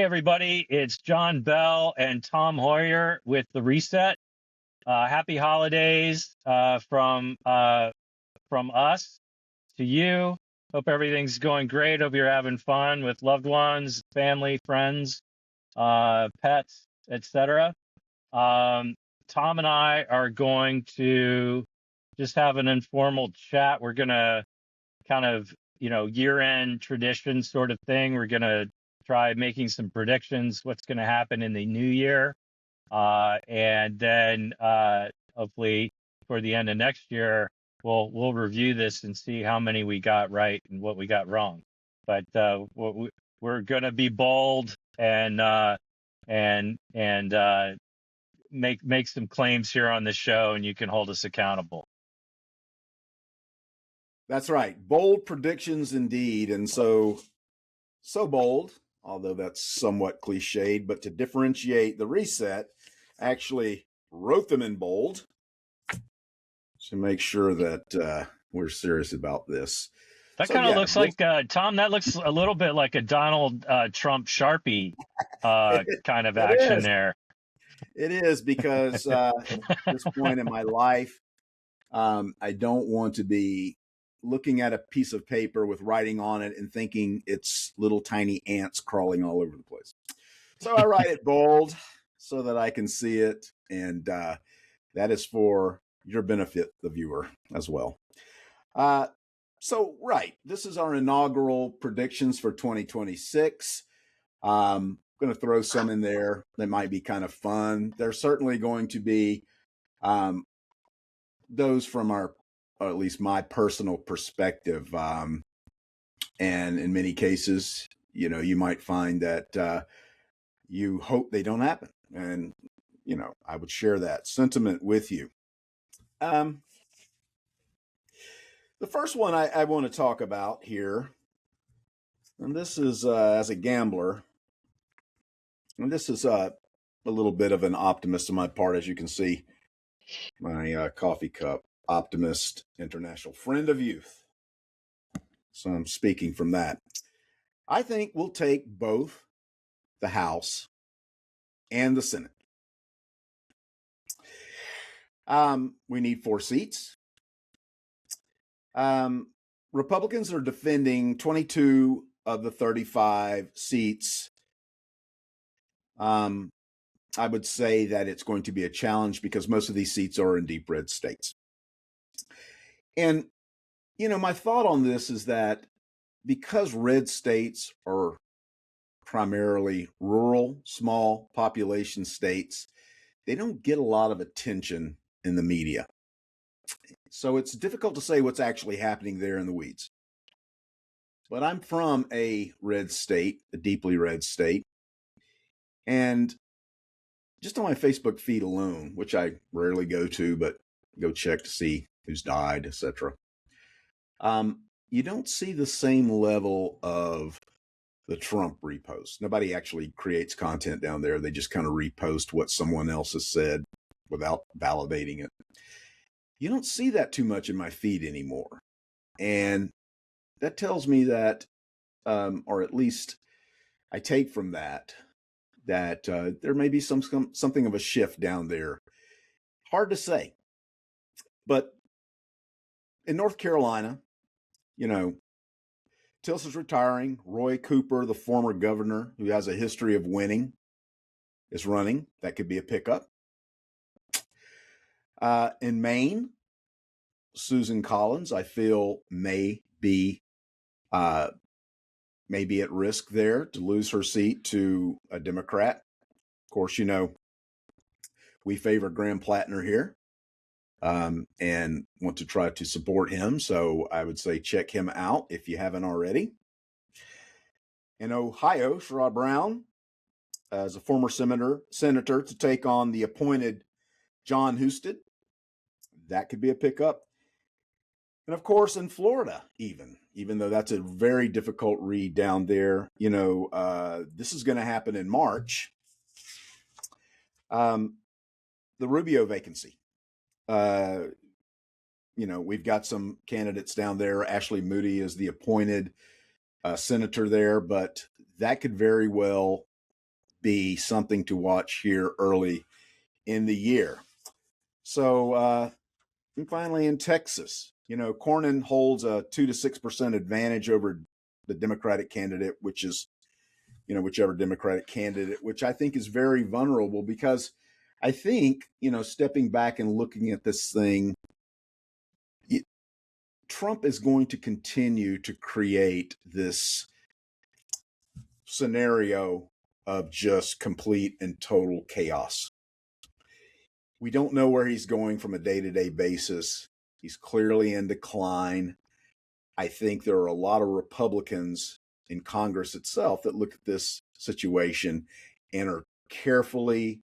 Hey, everybody, it's John Bell and Tom Hoyer with The Reset. Happy holidays from us to you. Hope everything's going great. Hope you're having fun with loved ones, family, friends, pets, etc. Tom and I are going to just have an informal chat. We're going to kind of, year-end tradition sort of thing. We're going to try making some predictions, what's going to happen in the new year. And then hopefully for the end of next year, we'll review this and see how many we got right and what we got wrong. But we're going to be bold and make some claims here on the show, and you can hold us accountable. That's right. Bold predictions indeed. And so bold, although that's somewhat cliched, but to differentiate The Reset, actually wrote them in bold to make sure that we're serious about this. That kind of looks like, Tom, that looks a little bit like a Donald Trump Sharpie kind of action there. It is, because at this point in my life, I don't want to be looking at a piece of paper with writing on it and thinking it's little tiny ants crawling all over the place. So I write it bold so that I can see it. And that is for your benefit, the viewer, as well. This is our inaugural predictions for 2026. I'm going to throw some in there that might be kind of fun. There's certainly going to be those from or at least my personal perspective. And in many cases, you might find that you hope they don't happen. And, I would share that sentiment with you. The first one I want to talk about here, and this is as a gambler, and this is a little bit of an optimist on my part, as you can see, my coffee cup. Optimist, international friend of youth. So I'm speaking from that. I think we'll take both the House and the Senate. We need 4 seats. Republicans are defending 22 of the 35 seats. I would say that it's going to be a challenge because most of these seats are in deep red states. And, my thought on this is that because red states are primarily rural, small population states, they don't get a lot of attention in the media. So it's difficult to say what's actually happening there in the weeds. But I'm from a red state, a deeply red state. And just on my Facebook feed alone, which I rarely go to, but go check to see who's died, etc. You don't see the same level of the Trump repost. Nobody actually creates content down there. They just kind of repost what someone else has said without validating it. You don't see that too much in my feed anymore. And that tells me that, or at least I take from that there may be something of a shift down there. Hard to say. But in North Carolina, Tilson's retiring. Roy Cooper, the former governor who has a history of winning, is running. That could be a pickup. In Maine, Susan Collins, I feel may be at risk there to lose her seat to a Democrat. Of course, we favor Graham Plattner here. And want to try to support him. So I would say check him out if you haven't already. In Ohio, Sherrod Brown, as a former senator to take on the appointed John Husted. That could be a pickup. And of course, in Florida, even though that's a very difficult read down there, this is going to happen in March. The Rubio vacancy. We've got some candidates down there. Ashley Moody is the appointed senator there, but that could very well be something to watch here early in the year. So, and finally, in Texas, Cornyn holds a 2 to 6% advantage over the Democratic candidate, which is, whichever Democratic candidate, which I think is very vulnerable because I think, stepping back and looking at this thing, Trump is going to continue to create this scenario of just complete and total chaos. We don't know where he's going from a day-to-day basis. He's clearly in decline. I think there are a lot of Republicans in Congress itself that look at this situation and are carefully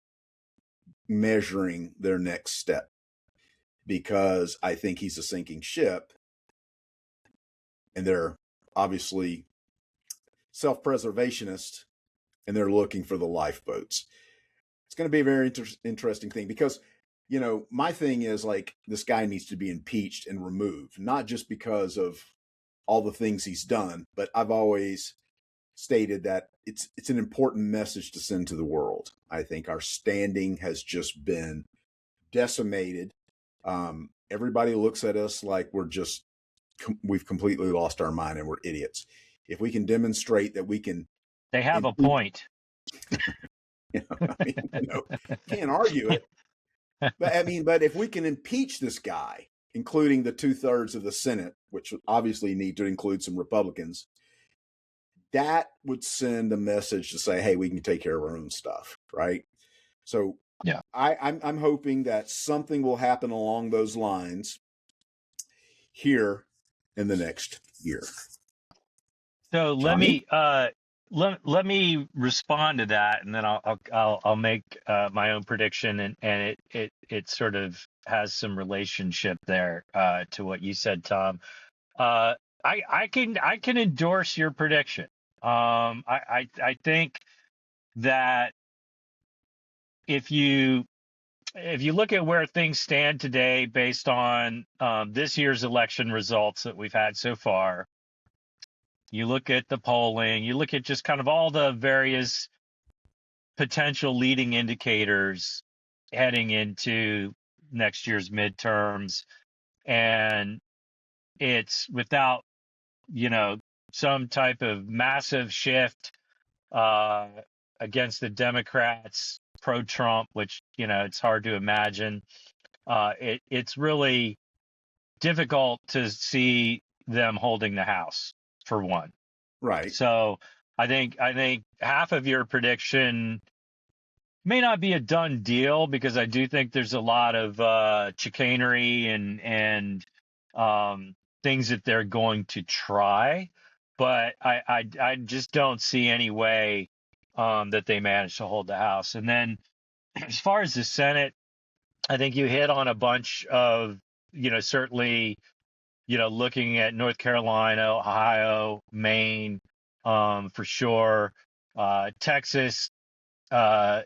measuring their next step because I think he's a sinking ship. And they're obviously self-preservationists and they're looking for the lifeboats. It's going to be a very interesting thing because, my thing is like this guy needs to be impeached and removed, not just because of all the things he's done, but I've always stated that it's an important message to send to the world. I think our standing has just been decimated. Everybody looks at us like we've completely lost our mind and we're idiots. If we can demonstrate that we can, they have a point. Can't argue it. But if we can impeach this guy, including the 2/3 of the Senate, which obviously need to include some Republicans, that would send a message to say, hey, we can take care of our own stuff, right? So yeah, I'm hoping that something will happen along those lines here in the next year. So Johnny? let me respond to that, and then I'll make my own prediction, and it sort of has some relationship there to what you said, Tom. I can endorse your prediction. I think that if you look at where things stand today based on this year's election results that we've had so far, you look at the polling, you look at just kind of all the various potential leading indicators heading into next year's midterms, and it's without, some type of massive shift against the Democrats pro-Trump, which, it's hard to imagine. It's really difficult to see them holding the House, for one. Right. So I think half of your prediction may not be a done deal because I do think there's a lot of chicanery and things that they're going to try, but I just don't see any way that they manage to hold the House. And then as far as the Senate, I think you hit on a bunch of, certainly, looking at North Carolina, Ohio, Maine, for sure. Texas, I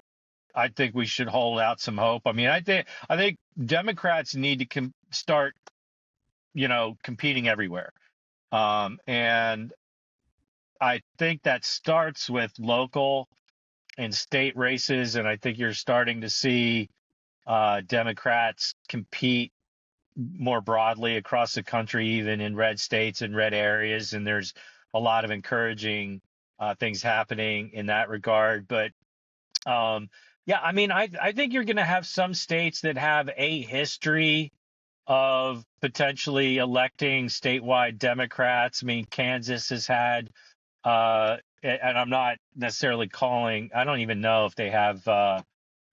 think we should hold out some hope. I mean, I think Democrats need to start, competing everywhere. And I think that starts with local and state races, and I think you're starting to see Democrats compete more broadly across the country, even in red states and red areas. And there's a lot of encouraging things happening in that regard. But yeah, I mean, I think you're going to have some states that have a history of potentially electing statewide Democrats. I mean, Kansas has had, and I'm not necessarily calling, I don't even know if they have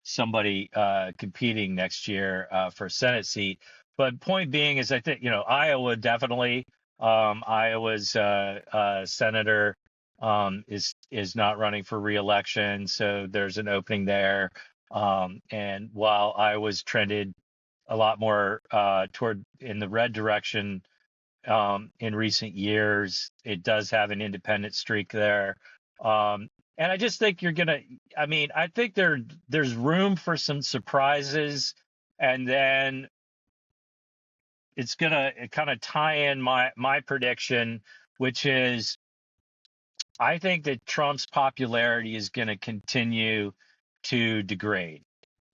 somebody competing next year for a Senate seat. But point being is, I think, Iowa definitely, Iowa's senator is not running for reelection, so there's an opening there. And while Iowa's trended a lot more toward in the red direction in recent years, it does have an independent streak there. And I just think I think there's room for some surprises, and then it's gonna kind of tie in my prediction, which is I think that Trump's popularity is going to continue to degrade.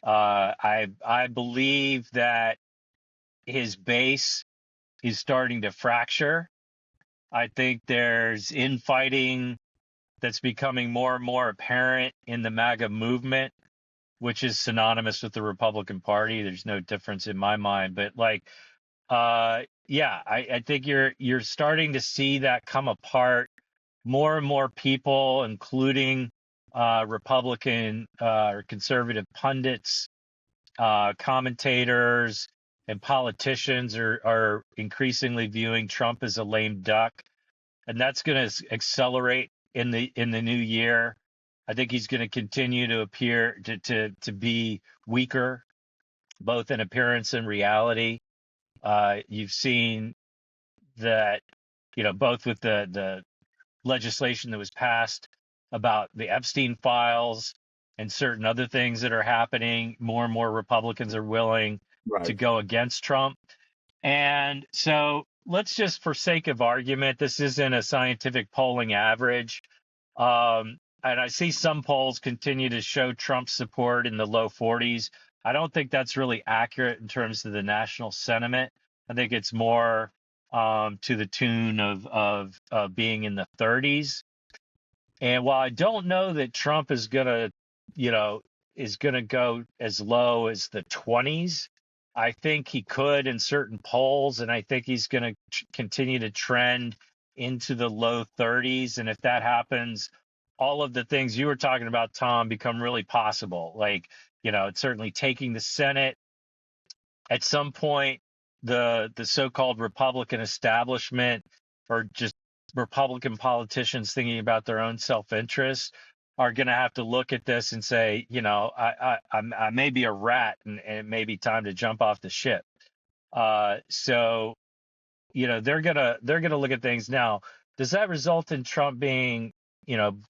I believe that his base is starting to fracture. I think there's infighting that's becoming more and more apparent in the MAGA movement, which is synonymous with the Republican Party. There's no difference in my mind, but like, yeah, I think you're starting to see that come apart. More and more people, including Republican or conservative pundits, commentators, and politicians, are increasingly viewing Trump as a lame duck, and that's going to accelerate in the new year. I think he's going to continue to appear to be weaker, both in appearance and reality. You've seen that, both with the legislation that was passed about the Epstein files and certain other things that are happening, more and more Republicans are willing to Right. go against Trump. And so let's just, for sake of argument, this isn't a scientific polling average. And I see some polls continue to show Trump support in the low 40s. I don't think that's really accurate in terms of the national sentiment. I think it's more to the tune of being in the 30s. And while I don't know that Trump you know, is gonna go as low as the 20s, I think he could in certain polls, and I think he's gonna continue to trend into the low 30s. And if that happens, all of the things you were talking about, Tom, become really possible. Like, it's certainly taking the Senate at some point. The so-called Republican establishment, or just Republican politicians thinking about their own self-interest, are going to have to look at this and say, I may be a rat, and it may be time to jump off the ship. So they're gonna look at things now. Does that result in Trump being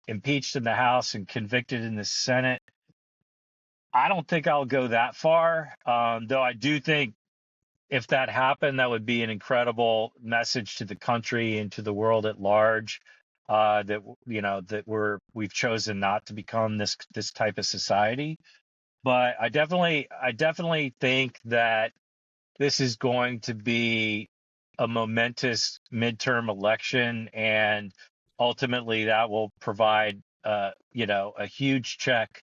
impeached in the House and convicted in the Senate? I don't think I'll go that far, though I do think if that happened, that would be an incredible message to the country and to the world at large. That we've chosen not to become this type of society. But I definitely think that this is going to be a momentous midterm election, and ultimately that will provide a huge check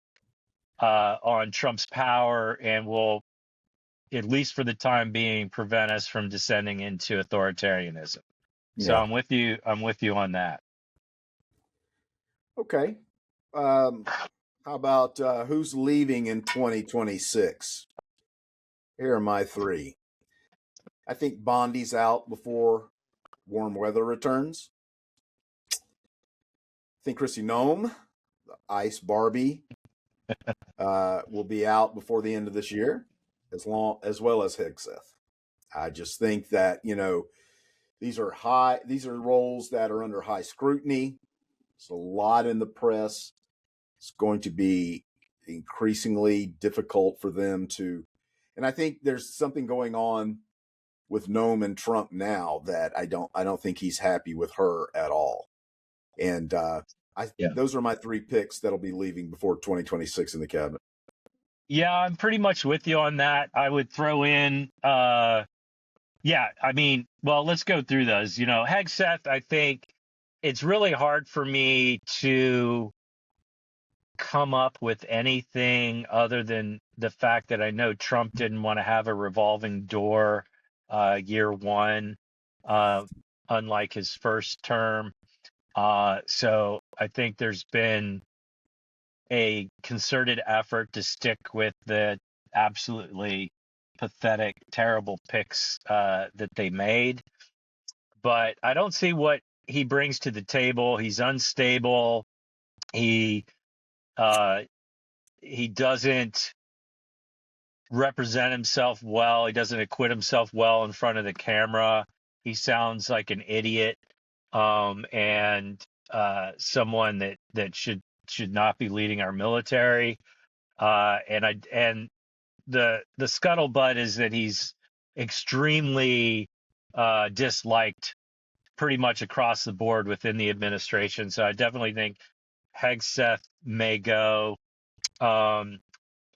on Trump's power, and will, at least for the time being, prevent us from descending into authoritarianism. So Yeah. I'm with you on that. Okay. How about who's leaving in 2026? Here are my three. I think Bondi's out before warm weather returns. I think Chrissy Nome, the Ice Barbie, will be out before the end of this year, as well as Hegseth. I just think that these are roles that are under high scrutiny. It's a lot in the press. It's going to be increasingly difficult for them to, and I think there's something going on with Nome and Trump now that I don't think he's happy with her at all. And Yeah. those are my three picks that'll be leaving before 2026 in the cabinet. Yeah, I'm pretty much with you on that. I would throw in, yeah, I mean, well, let's go through those. Hegseth, I think it's really hard for me to come up with anything other than the fact that I know Trump didn't want to have a revolving door year one, uh, unlike his first term. So I think there's been a concerted effort to stick with the absolutely pathetic, terrible picks that they made. But I don't see what he brings to the table. He's unstable. He uh, he doesn't represent himself well. He doesn't acquit himself well in front of the camera. He sounds like an idiot, and someone that should not be leading our military. And the scuttlebutt is that he's extremely disliked pretty much across the board within the administration. So I definitely think Hegseth may go. Um,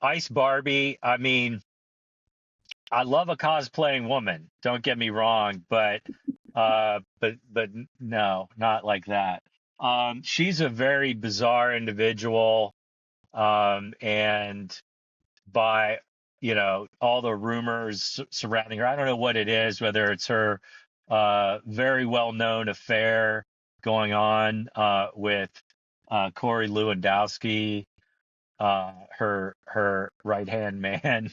Ice Barbie, I mean, I love a cosplaying woman. Don't get me wrong, but no, not like that. She's a very bizarre individual, and by all the rumors surrounding her, I don't know what it is, whether it's her very well known affair going on with Corey Lewandowski, her right hand man,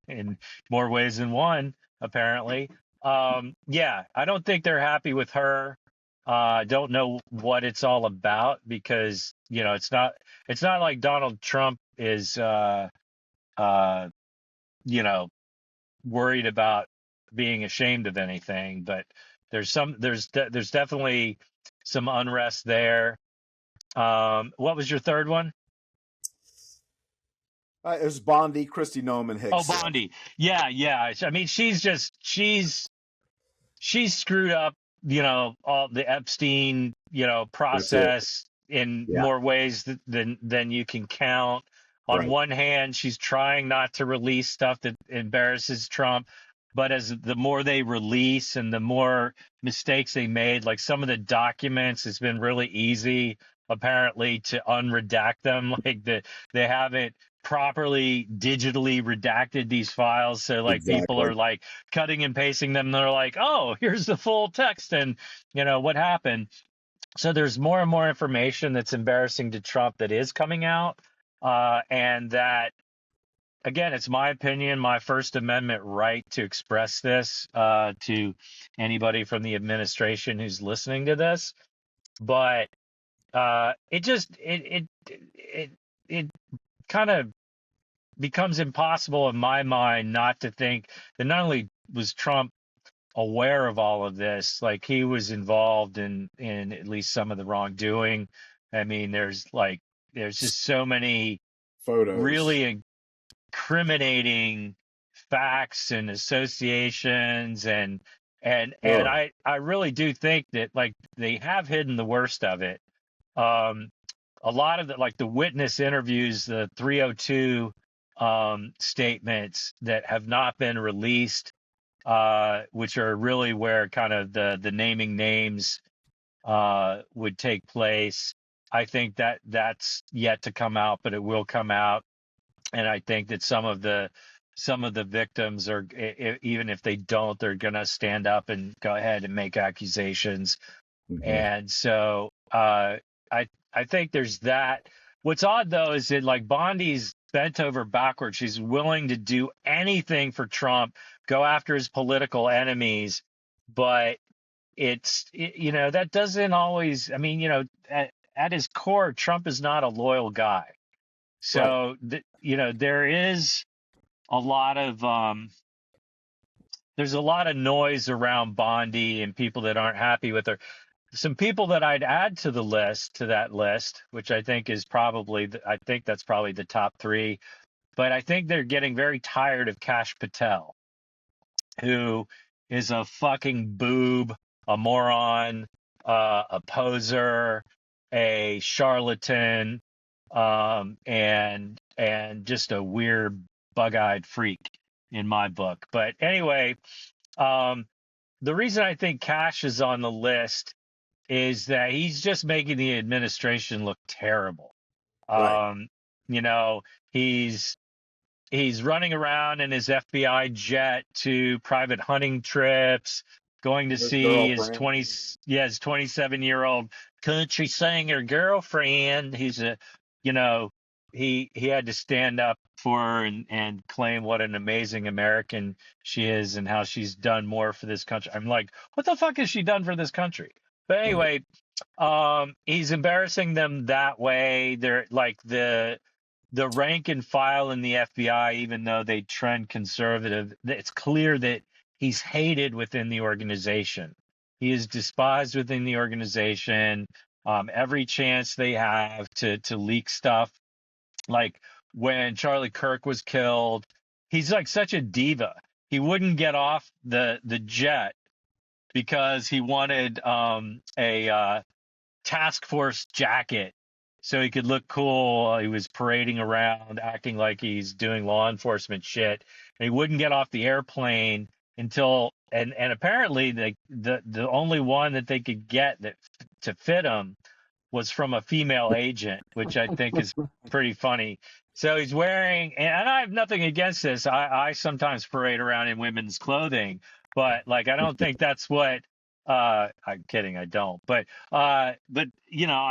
in more ways than one, apparently. Yeah, I don't think they're happy with her. Don't know what it's all about because it's not like Donald Trump is uh, you know worried about being ashamed of anything, but there's definitely some unrest there. What was your third one? It was Bondi, Christy Noem, Oh, Hicks. Bondi. Yeah, yeah. I mean, she's screwed up, all the Epstein, That's it. process in Yeah. more ways than you can count. On Right. one hand, she's trying not to release stuff that embarrasses Trump, but as the more they release and the more mistakes they made, like some of the documents, it's been really easy apparently to unredact them. Like they haven't properly digitally redacted these files, so like people Exactly. are like cutting and pasting them. They're like, oh, here's the full text and what happened. So there's more and more information that's embarrassing to Trump that is coming out. And that, again, it's my opinion, my First Amendment right to express this to anybody from the administration who's listening to this. But it kind of becomes impossible in my mind not to think that not only was Trump aware of all of this, like he was involved in at least some of the wrongdoing. I mean, there's just so many Photos. really incriminating facts and associations, and Ugh. I really do think that like they have hidden the worst of it. Um, a lot of the witness interviews, the 302 statements that have not been released, which are really where kind of the naming names would take place. I think that that's yet to come out, but it will come out. And I think that some of the victims are, even if they don't, they're going to stand up and go ahead and make accusations. Hmm. And so I think there's that. What's odd though is that like Bondi's bent over backwards. She's willing to do anything for Trump, go after his political enemies, but that doesn't always. I mean, at his core, Trump is not a loyal guy. Right. So there is a lot of there's a lot of noise around Bondi and people that aren't happy with her. Some people that I'd add to that list, which I think is probably, I think that's probably the top three, but I think they're getting very tired of Kash Patel, who is a fucking boob, a moron, a poser, a charlatan, and just a weird, bug-eyed freak in my book. But anyway, um, the reason I think Cash is on the list is that he's just making the administration look terrible. Right. Um, you know, he's running around in his FBI jet to private hunting trips, going to His see his girlfriend. 27-year-old country singer girlfriend. He's you know, he had to stand up for her and claim what an amazing American she is and how she's done more for this country. I'm like, what the fuck has she done for this country? But Right. anyway, he's embarrassing them that way. They're like the rank and file in the FBI, even though they trend conservative, it's clear that he's hated within the organization. He is despised within the organization. Every chance they have to leak stuff, like when Charlie Kirk was killed, he's like such a diva. He wouldn't get off the jet because he wanted a task force jacket so he could look cool. He was parading around, acting like he's doing law enforcement shit. And he wouldn't get off the airplane until and apparently the only one that they could get that to fit him was from a female agent, which I think is pretty funny. So he's wearing, and I have nothing against this. I sometimes parade around in women's clothing, but like I don't think that's what. I'm kidding, I don't. But I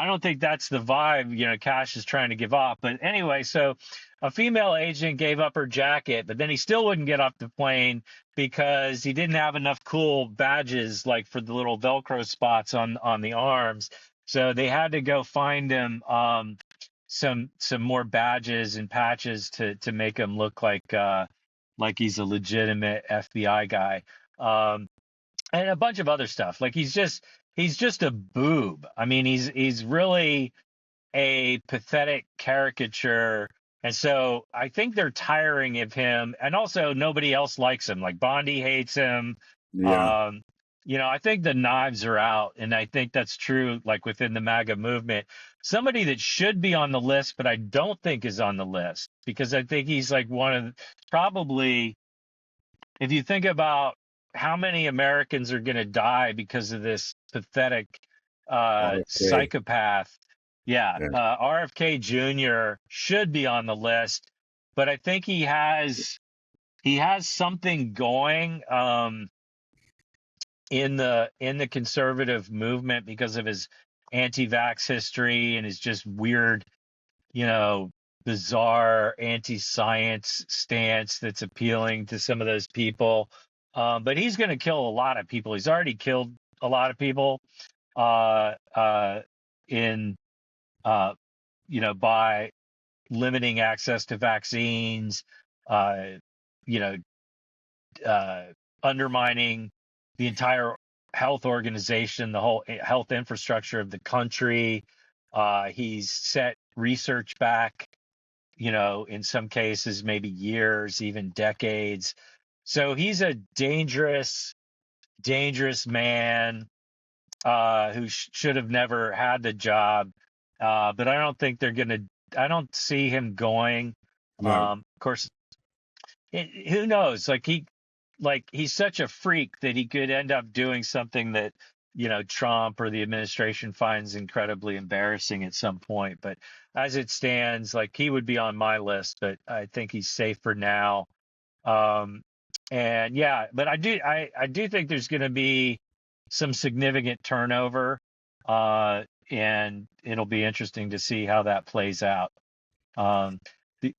don't think that's the vibe. Cash is trying to give off. But anyway, so a female agent gave up her jacket, but then he still wouldn't get off the plane because he didn't have enough cool badges, like for the little Velcro spots on the arms. So they had to go find him some more badges and patches to make him look like he's a legitimate FBI guy, and a bunch of other stuff. Like he's just a boob. I mean, he's really a pathetic caricature. And so I think they're tiring of him. And also nobody else likes him. Like Bondi hates him. Yeah. Um, I think the knives are out. And I think that's true, like within the MAGA movement. Somebody that should be on the list, but I don't think is on the list because I think he's like one of probably, if you think about how many Americans are going to die because of this pathetic RFK. psychopath. Yeah, Yeah. RFK Jr. should be on the list, but I think he has something going in the conservative movement because of his anti-vax history and his just weird, you know, bizarre anti-science stance that's appealing to some of those people. But he's going to kill a lot of people. He's already killed a lot of people uh, uh, in by limiting access to vaccines, uh, you know, uh, undermining the entire health organization, the whole health infrastructure of the country. He's set research back, in some cases, maybe years, even decades. So he's a dangerous, dangerous man who should have never had the job. But I don't think I don't see him going. No. Of course, who knows? He's such a freak that he could end up doing something that, Trump or the administration finds incredibly embarrassing at some point. But as it stands, like he would be on my list, but I think he's safe for now. Um, and yeah, but I do think there's going to be some significant turnover, and it'll be interesting to see how that plays out. Um,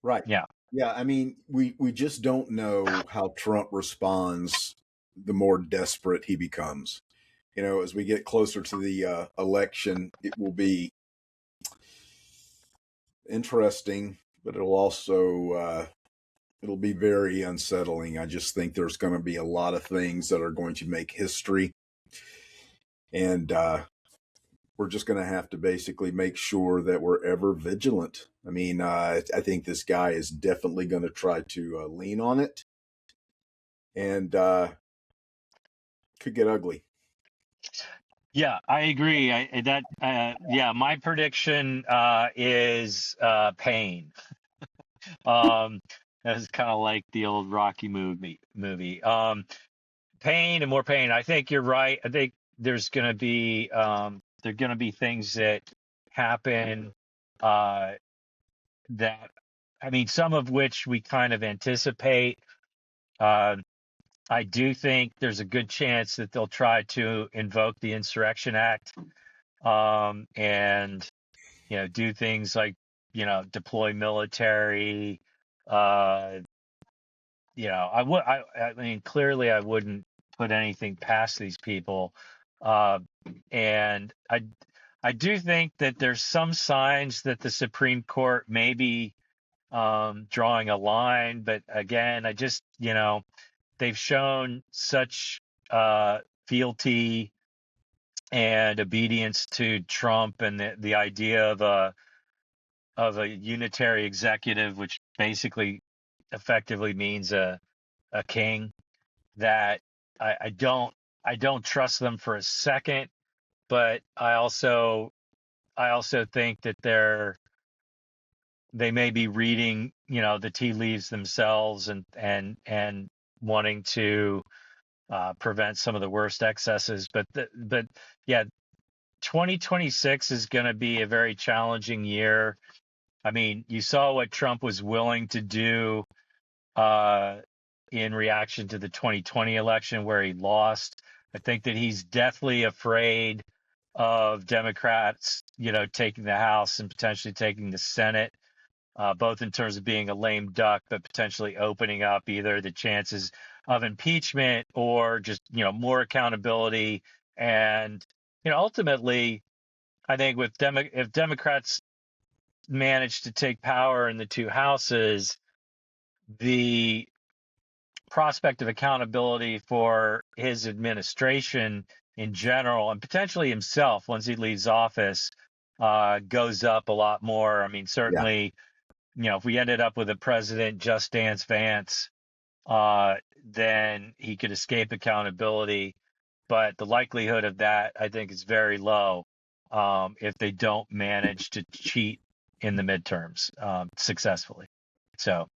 Right. yeah, Yeah. I mean, we just don't know how Trump responds the more desperate he becomes. As we get closer to the election, it will be interesting, but it'll be very unsettling. I just think there's going to be a lot of things that are going to make history, and we're just going to have to basically make sure that we're ever vigilant. I mean, I think this guy is definitely going to try to lean on it, and could get ugly. yeah, I agree. Yeah, my prediction is pain. Um, that's kind of like the old Rocky movie. Pain and more pain. I think you're right. I think there are gonna be things that happen uh, that, I mean, some of which we kind of anticipate. Uh, I do think there's a good chance that they'll try to invoke the Insurrection Act, and do things like deploy military. Uh, I mean, clearly, I wouldn't put anything past these people, uh, and I do think that there's some signs that the Supreme Court may be drawing a line, but again, I just they've shown such fealty and obedience to Trump and the idea of a unitary executive, which basically effectively means a king, that I don't I don't trust them for a second, but I also think that they may be reading, the tea leaves themselves and wanting to prevent some of the worst excesses. But yeah, 2026 is going to be a very challenging year. I mean, you saw what Trump was willing to do uh, in reaction to the 2020 election where he lost. I think that he's deathly afraid of Democrats, taking the House and potentially taking the Senate, both in terms of being a lame duck, but potentially opening up either the chances of impeachment or just, more accountability. And, ultimately, I think if Democrats manage to take power in the two houses, the prospect of accountability for his administration in general and potentially himself once he leaves office goes up a lot more. I mean, Yeah. certainly, if we ended up with a president just Dance Vance, then he could escape accountability. But the likelihood of that, I think, is very low if they don't manage to cheat in the midterms successfully. So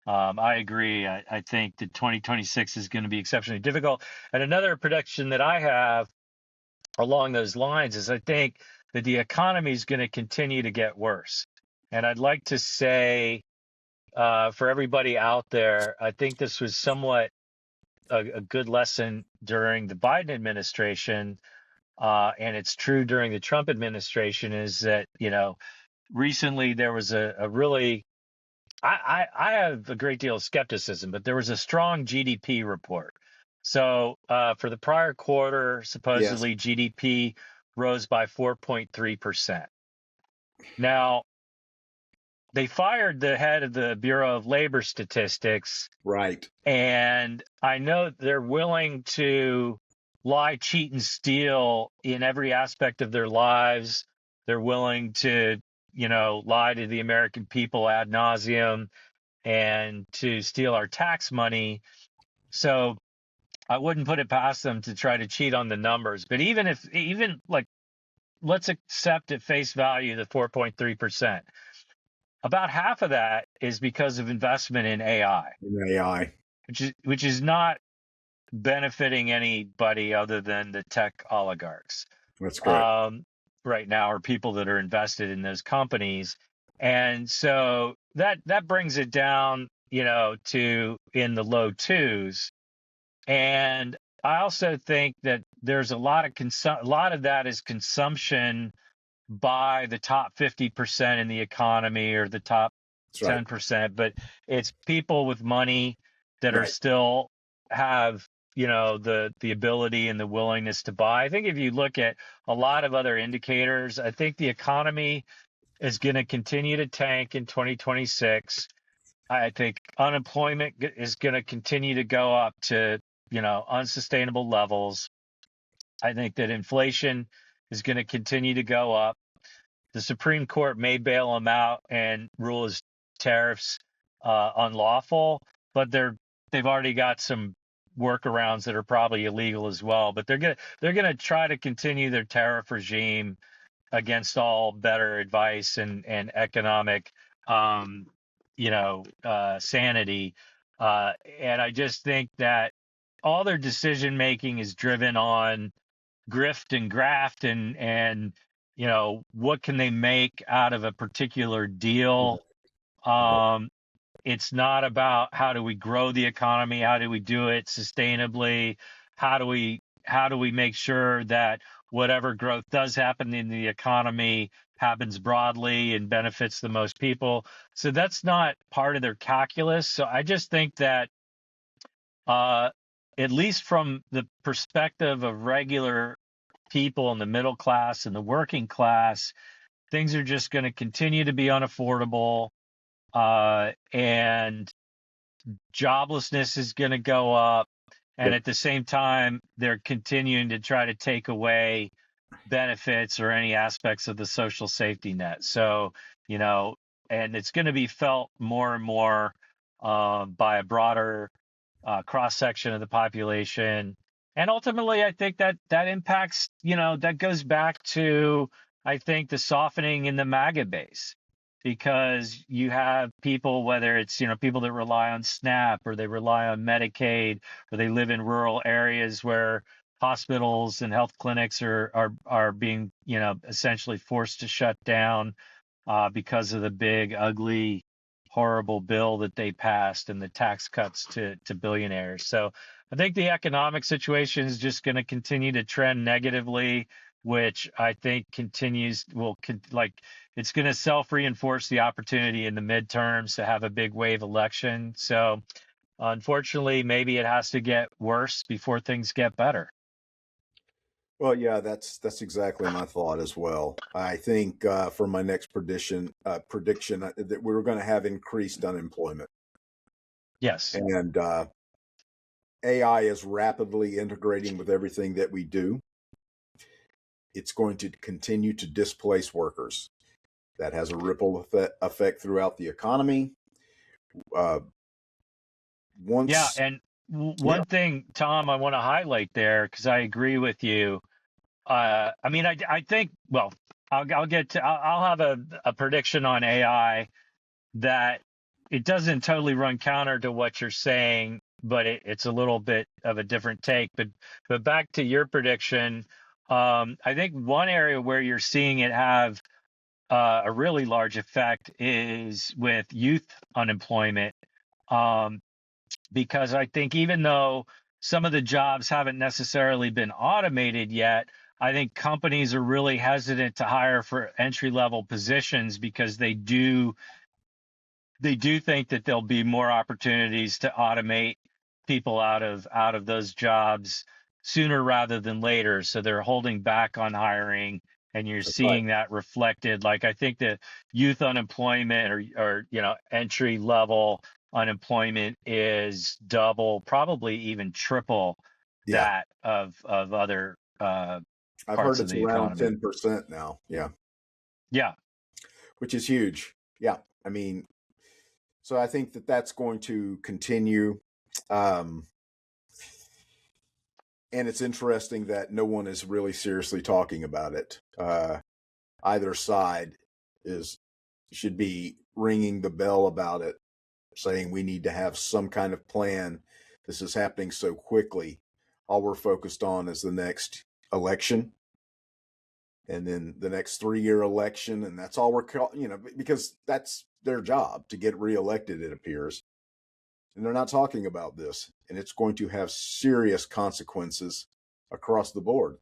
I agree. I think that 2026 is going to be exceptionally difficult. And another prediction that I have along those lines is I think that the economy is going to continue to get worse. And I'd like to say for everybody out there, I think this was somewhat a good lesson during the Biden administration, and it's true during the Trump administration, is that, recently there was a really, I have a great deal of skepticism, but there was a strong GDP report. So for the prior quarter, Yes. supposedly GDP rose by 4.3%. Now, they fired the head of the Bureau of Labor Statistics. Right. And I know they're willing to lie, cheat, and steal in every aspect of their lives. They're willing to, lie to the American people ad nauseum and to steal our tax money. So I wouldn't put it past them to try to cheat on the numbers. But even like, let's accept at face value the 4.3%. About half of that is because of investment in AI, In AI. which is not benefiting anybody other than the tech oligarchs That's correct. right now, or people that are invested in those companies. And so that brings it down, to in the low twos. And I also think that there's a lot of that is consumption by the top 50% in the economy or the top That's right. 10%, but it's people with money that are Right. still have, the ability and the willingness to buy. I think if you look at a lot of other indicators, I think the economy is going to continue to tank in 2026. I think unemployment is going to continue to go up to, unsustainable levels. I think that inflation is going to continue to go up. The Supreme Court may bail them out and rule his tariffs unlawful, but they've already got some workarounds that are probably illegal as well. But they're gonna try to continue their tariff regime against all better advice and economic sanity. And I just think that all their decision making is driven on grift and graft and what can they make out of a particular deal. Right. um it's not about how do we grow the economy, how do we do it sustainably, how do we make sure that whatever growth does happen in the economy happens broadly and benefits the most people. So that's not part of their calculus. So I just think that uh at least from the perspective of regular people in the middle class and the working class, things are just going to continue to be unaffordable, and joblessness is going to go up. And Yep. at the same time, they're continuing to try to take away benefits or any aspects of the social safety net. So, and it's going to be felt more and more by a broader cross section of the population. And ultimately, I think that that impacts, that goes back to, I think, the softening in the MAGA base, because you have people, whether it's, people that rely on SNAP, or they rely on Medicaid, or they live in rural areas where hospitals and health clinics are being, essentially forced to shut down because of the big, ugly, horrible bill that they passed and the tax cuts to billionaires. So I think the economic situation is just going to continue to trend negatively, which I think it's going to self-reinforce the opportunity in the midterms to have a big wave election. So unfortunately, maybe it has to get worse before things get better. Well, yeah, that's exactly my thought as well. I think for my next prediction that we're going to have increased unemployment, Yes. and AI is rapidly integrating with everything that we do. It's going to continue to displace workers. That has a ripple effect throughout the economy. Uh, Yeah. once, And yeah, one thing, Tom, I want to highlight there, because I agree with you. I mean, I think, well, I'll have a prediction on AI that it doesn't totally run counter to what you're saying, but it's a little bit of a different take. But back to your prediction, I think one area where you're seeing it have a really large effect is with youth unemployment. Um, because I think even though some of the jobs haven't necessarily been automated yet, I think companies are really hesitant to hire for entry level positions because they do think that there'll be more opportunities to automate people out of those jobs sooner rather than later. So they're holding back on hiring, and you're that's right. seeing that reflected. Like, I think the youth unemployment, or entry level unemployment is double, probably even triple Yeah, that of other I've heard parts of it's the around economy. 10% now. Yeah, Yeah. which is huge. Yeah, I mean, so I think that that's going to continue. Um, and it's interesting that no one is really seriously talking about it. Either side is should be ringing the bell about it, saying we need to have some kind of plan. This is happening so quickly. All we're focused on is the next election, and then the next 3-year election, and that's all because that's their job to get reelected, it appears. And they're not talking about this, and it's going to have serious consequences across the board.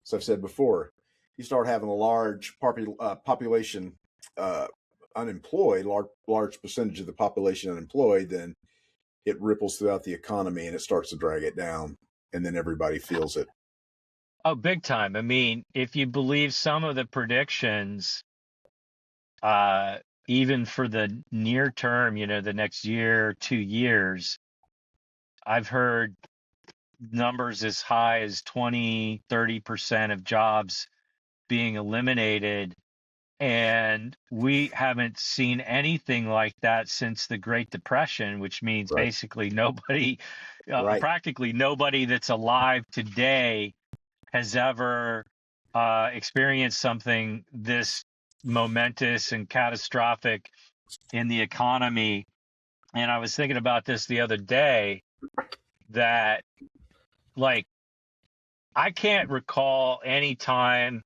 As I've said before, you start having a large population uh, unemployed, large percentage of the population unemployed, then it ripples throughout the economy and it starts to drag it down, and then everybody feels it. Oh, big time. I mean, if you believe some of the predictions, uh, even for the near term, the next year, 2 years, I've heard numbers as high as 20, 30% of jobs being eliminated. And we haven't seen anything like that since the Great Depression, which means Right. basically nobody, Right. practically nobody that's alive today has ever experienced something this momentous and catastrophic in the economy. And I was thinking about this the other day, that, like, I can't recall any time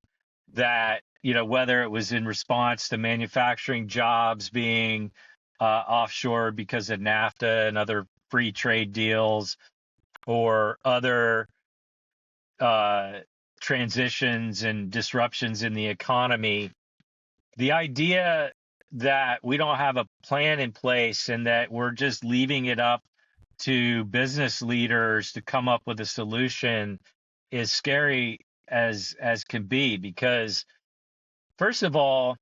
that, whether it was in response to manufacturing jobs being offshore because of NAFTA and other free trade deals, or other uh, transitions and disruptions in the economy, the idea that we don't have a plan in place and that we're just leaving it up to business leaders to come up with a solution is scary as can be. Because first of all,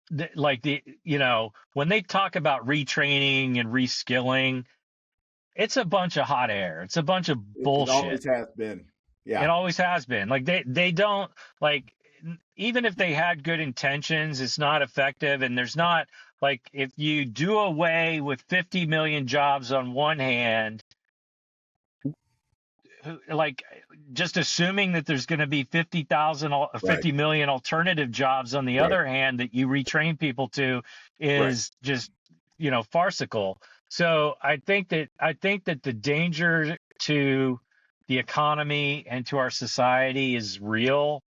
when they talk about retraining and reskilling, it's a bunch of hot air. It's a bunch of It bullshit. always has been. It Yeah. always has been. Like, they don't, like, even if they had good intentions, it's not effective. And there's not, like, if you do away with 50 million jobs on one hand, like just assuming that there's going to be 50,000 or Right. 50 million alternative jobs on the Right. other hand that you retrain people to Right. is just, farcical. So I think that the danger to the economy and to our society is real.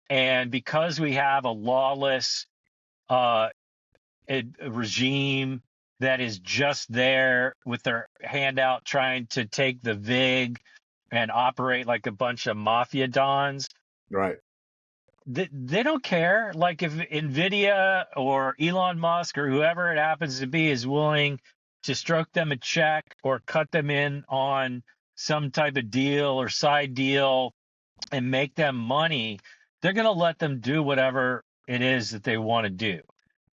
And because we have a lawless uh, a regime that is just there with their hand out trying to take the VIG and operate like a bunch of mafia dons. Right. They don't care. Like if Nvidia or Elon Musk or whoever it happens to be is willing to stroke them a check or cut them in on some type of deal or side deal and make them money, they're going to let them do whatever it is that they want to do.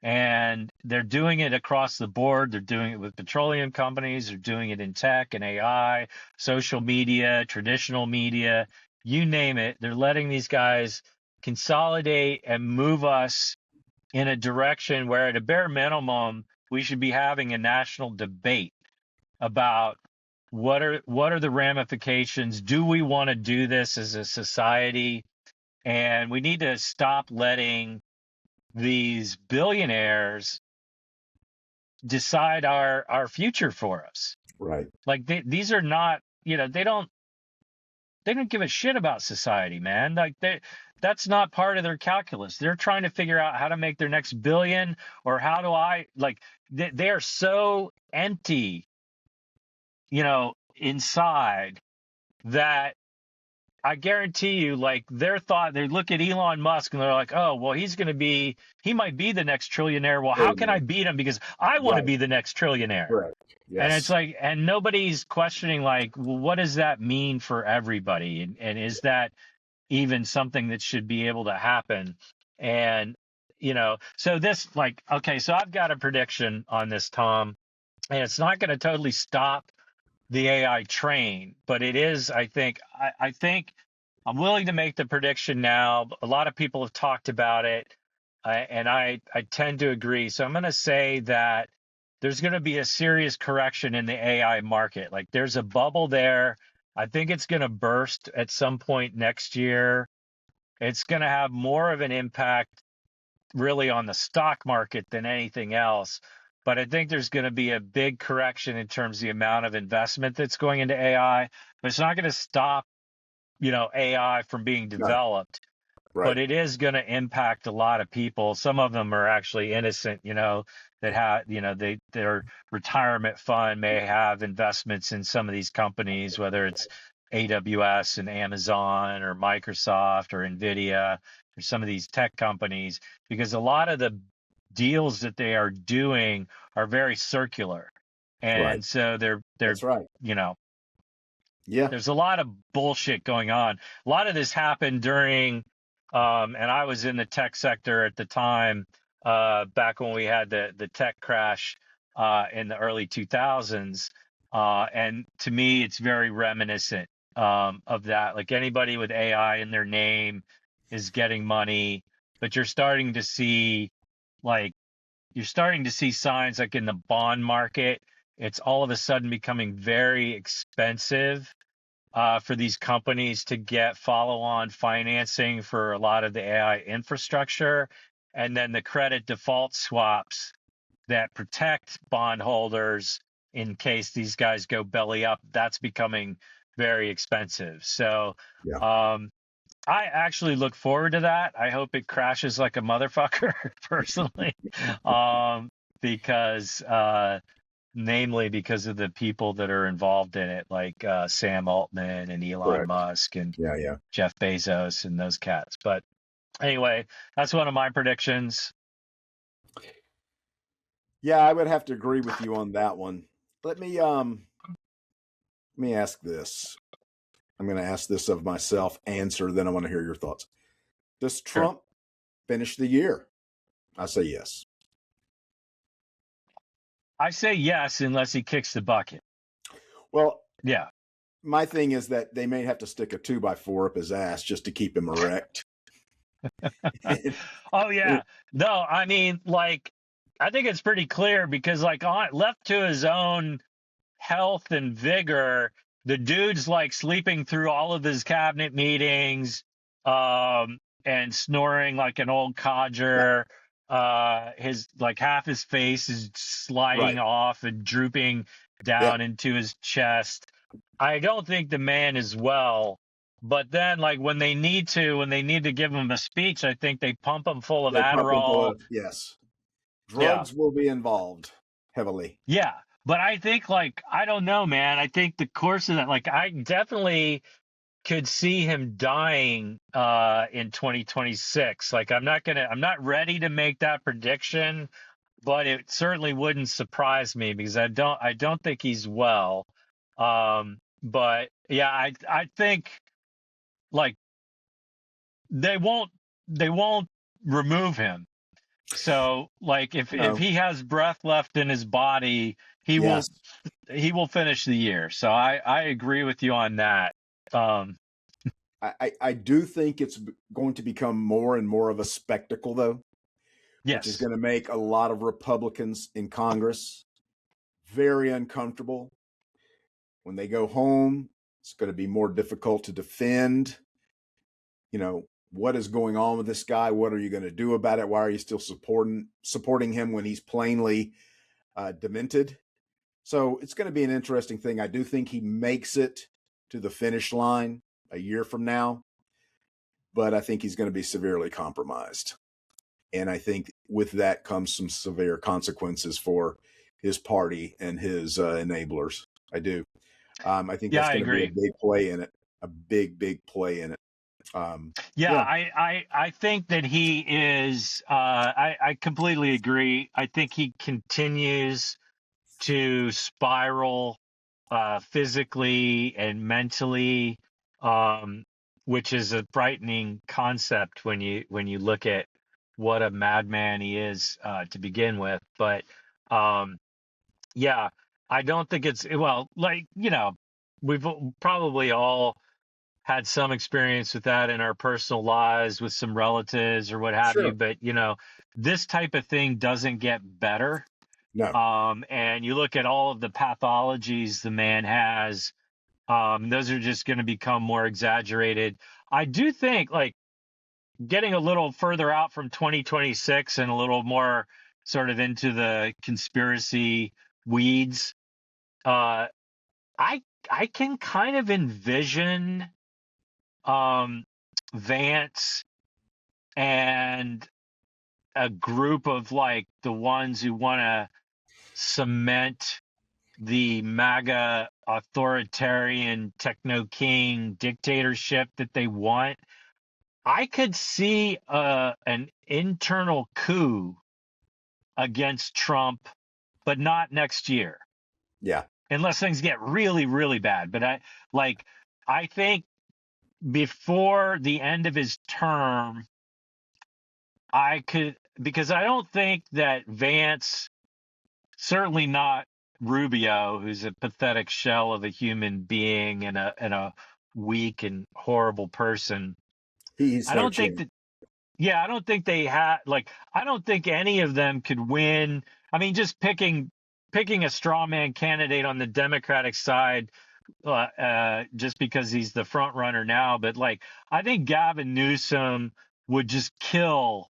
And they're doing it across the board. They're doing it with petroleum companies. They're doing it in tech and AI, social media, traditional media, you name it. They're letting these guys consolidate and move us in a direction where, at a bare minimum, we should be having a national debate about what are the ramifications. Do we want to do this as a society? And we need to stop letting these billionaires decide our future for us. Right. Like these are not, they don't give a shit about society, man. Like that's not part of their calculus. They're trying to figure out how to make their next billion, or how do I, like, they are so empty, inside, that I guarantee you, like, they look at Elon Musk and they're like, oh, well, he might be the next trillionaire. Well, how can I Billionaire. beat him? Because I want to Right. be the next trillionaire. Correct. And it's Yes. like, and nobody's questioning, like, well, what does that mean for everybody? And is that even something that should be able to happen? And, so this, like, okay, so I've got a prediction on this, Tom, and it's not going to totally stop the AI train, but it is, I think I'm willing to make the prediction now. A lot of people have talked about it, and I tend to agree. So I'm going to say that there's going to be a serious correction in the AI market. Like, there's a bubble there. I think it's going to burst at some point next year. It's going to have more of an impact really on the stock market than anything else. But I think there's going to be a big correction in terms of the amount of investment that's going into AI. But it's not going to stop, AI from being No. developed, Right. but it is going to impact a lot of people. Some of them are actually innocent, that have, their retirement fund may have investments in some of these companies, whether it's AWS and Amazon or Microsoft or Nvidia or some of these tech companies, because a lot of the deals that they are doing are very circular. Right. And so they're, That's right. you know, Yeah. there's a lot of bullshit going on. A lot of this happened during, and I was in the tech sector at the time, back when we had the tech crash in the early 2000s. And to me, it's very reminiscent of that. Like, anybody with AI in their name is getting money, but like, you're starting to see signs, like in the bond market, it's all of a sudden becoming very expensive for these companies to get follow-on financing for a lot of the AI infrastructure. And then the credit default swaps that protect bondholders in case these guys go belly up, that's becoming very expensive. So Yeah. I actually look forward to that. I hope it crashes like a motherfucker, personally, because namely because of the people that are involved in it, like Sam Altman and Elon Correct. Musk and Yeah. Yeah. Jeff Bezos and those cats. But anyway, that's one of my predictions. Yeah. I would have to agree with you on that one. Let me ask this. I'm going to ask this of myself. Answer. Then I want to hear your thoughts. Does Sure. Trump finish the year? I say yes. I say yes, unless he kicks the bucket. Well, Yeah. my thing is that they may have to stick a 2x4 up his ass just to keep him erect. Oh, yeah. No, I mean, like, I think it's pretty clear because, like, left to his own health and vigor, the dude's like sleeping through all of his cabinet meetings, and snoring like an old Yeah, codger. His like half his face is sliding right. off and drooping Yep. down into his chest. I don't think the man is well. But then, like when they need to give him a speech, I think they pump him full of They pump them full Adderall. of, yes. Yeah, Drugs will be involved heavily. yeah. But I think, like, I don't know, man. I think the course of that, like, I definitely could see him dying in 2026. Like, I'm not ready to make that prediction, but it certainly wouldn't surprise me because I don't think he's well. But yeah, I think like they won't they won't remove him. So like if No. he has breath left in his body, Yes. he will finish the year. So I agree with you on that. Um, I do think it's going to become more and more of a spectacle, though, which is yes. going to make a lot of Republicans in Congress very uncomfortable. When they go home, it's going to be more difficult to defend. You know, what is going on with this guy? What are you going to do about it? Why are you still supporting him when he's plainly demented? So it's going to be an interesting thing. I do think he makes it to the finish line a year from now, but I think he's going to be severely compromised. And I think with that comes some severe consequences for his party and his enablers. I do. I think Yeah, that's I going to be a agree. big play in it, a big, big play in it. Yeah, Yeah, I think that he is. I completely agree. I think he continues to spiral physically and mentally, um, which is a frightening concept when you look at what a madman he is to begin with. But um, yeah, I don't think it's well, like we've probably all had some experience with that in our personal lives with some relatives or what have you. sure. But this type of thing doesn't get better. No, And you look at all of the pathologies the man has, those are just going to become more exaggerated. I do think, like, getting a little further out from 2026 and a little more sort of into the conspiracy weeds, uh, I I can kind of envision um, Vance and a group of like the ones who want to cement the MAGA authoritarian techno king dictatorship that they want. I could see an internal coup against Trump, but not next year, yeah, unless things get really, really bad. But I think before the end of his term, I could, because I don't think that Vance, certainly not Rubio, who's a pathetic shell of a human being and a weak and horrible person. he's I no don't think chance. that. Yeah, I don't think they had like. I don't think any of them could win. I mean, just picking a straw man candidate on the Democratic side, just because he's the front runner now. But like, I think Gavin Newsom would just kill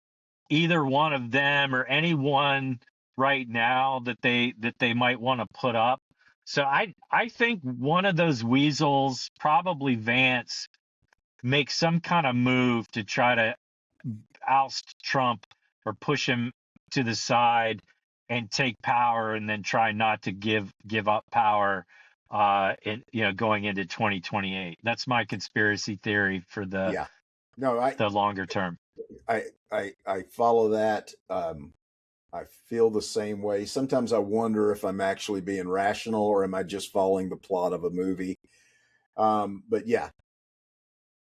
either one of them or anyone right now that they might want to put up. So I think one of those weasels, probably Vance, makes some kind of move to try to oust Trump or push him to the side and take power, and then try not to give up power in going into 2028. That's my conspiracy theory for Yeah, no, the longer term. I follow that. I feel the same way. Sometimes I wonder if I'm actually being rational or am I just following the plot of a movie. But yeah,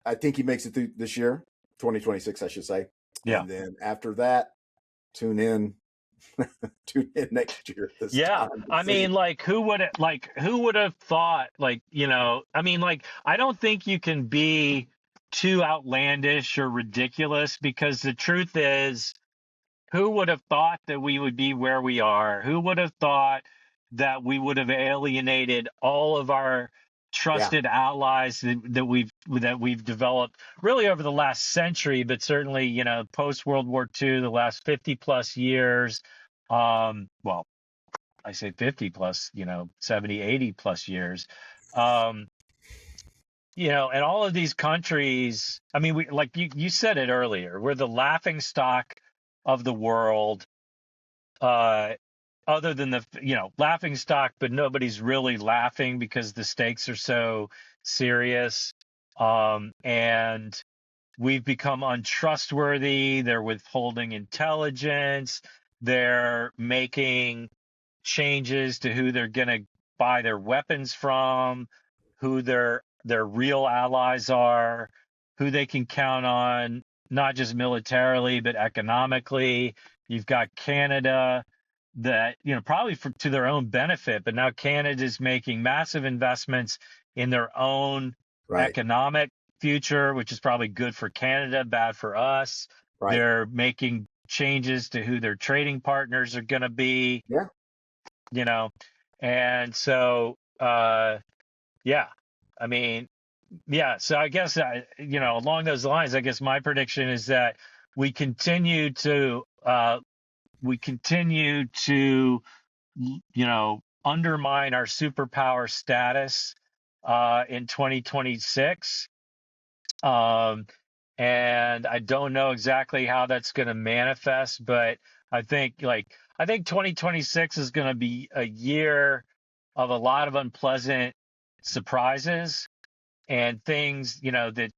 I think he makes it through this year, 2026, I should say. Yeah. And then after that, tune in, tune in next year at this Yeah, time to I see. mean, like, who would have thought, like, I mean, like, I don't think you can be too outlandish or ridiculous, because the truth is, who would have thought that we would be where we are? Who would have thought that we would have alienated all of our Yeah. trusted allies that we've developed really over the last century, but certainly, post World War II, the last 50 plus years. Well, I say 50 plus, 70, 80 plus years. Um, and all of these countries, I mean, we, like you said it earlier, we're the laughing stock of the world, uh, other than laughing stock, but nobody's really laughing because the stakes are so serious. And we've become untrustworthy. They're withholding intelligence. They're making changes to who they're going to buy their weapons from, who their real allies are, who they can count on, not just militarily but economically. You've got Canada that, probably to their own benefit, but now Canada's making massive investments in their own Right. economic future, which is probably good for Canada, bad for us. Right. They're making changes to who their trading partners are going to be, Yeah. you know, and so, yeah, I mean, yeah. So I guess, along those lines, I guess my prediction is that we continue to, uh, we continue to, undermine our superpower status, in 2026. Um, and I don't know exactly how that's going to manifest, but I think 2026 is going to be a year of a lot of unpleasant surprises and things, that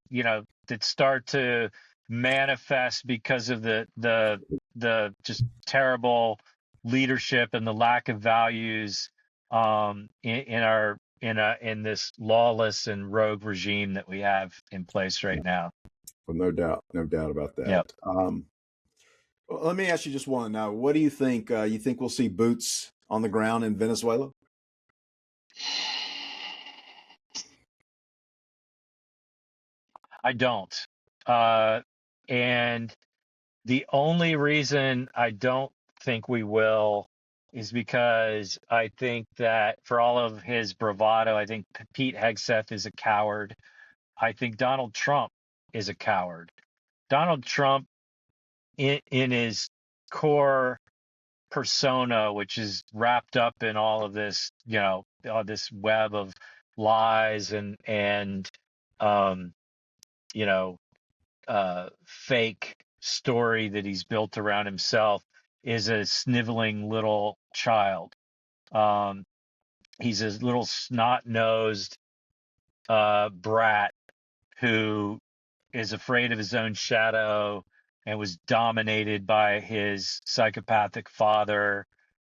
start to manifest because of the just terrible leadership and the lack of values, in this lawless and rogue regime that we have in place right now. Well, no doubt about that. Yep. Well, let me ask you just one now. What do you think? You think we'll see boots on the ground in Venezuela? I don't. And the only reason I don't think we will is because I think that for all of his bravado, I think Pete Hegseth is a coward. I think Donald Trump is a coward. Donald Trump, in his core persona, which is wrapped up in all of this, all this web of lies and um, you know, fake story that he's built around himself, is a sniveling little child. Um, he's a little snot-nosed brat who is afraid of his own shadow and was dominated by his psychopathic father.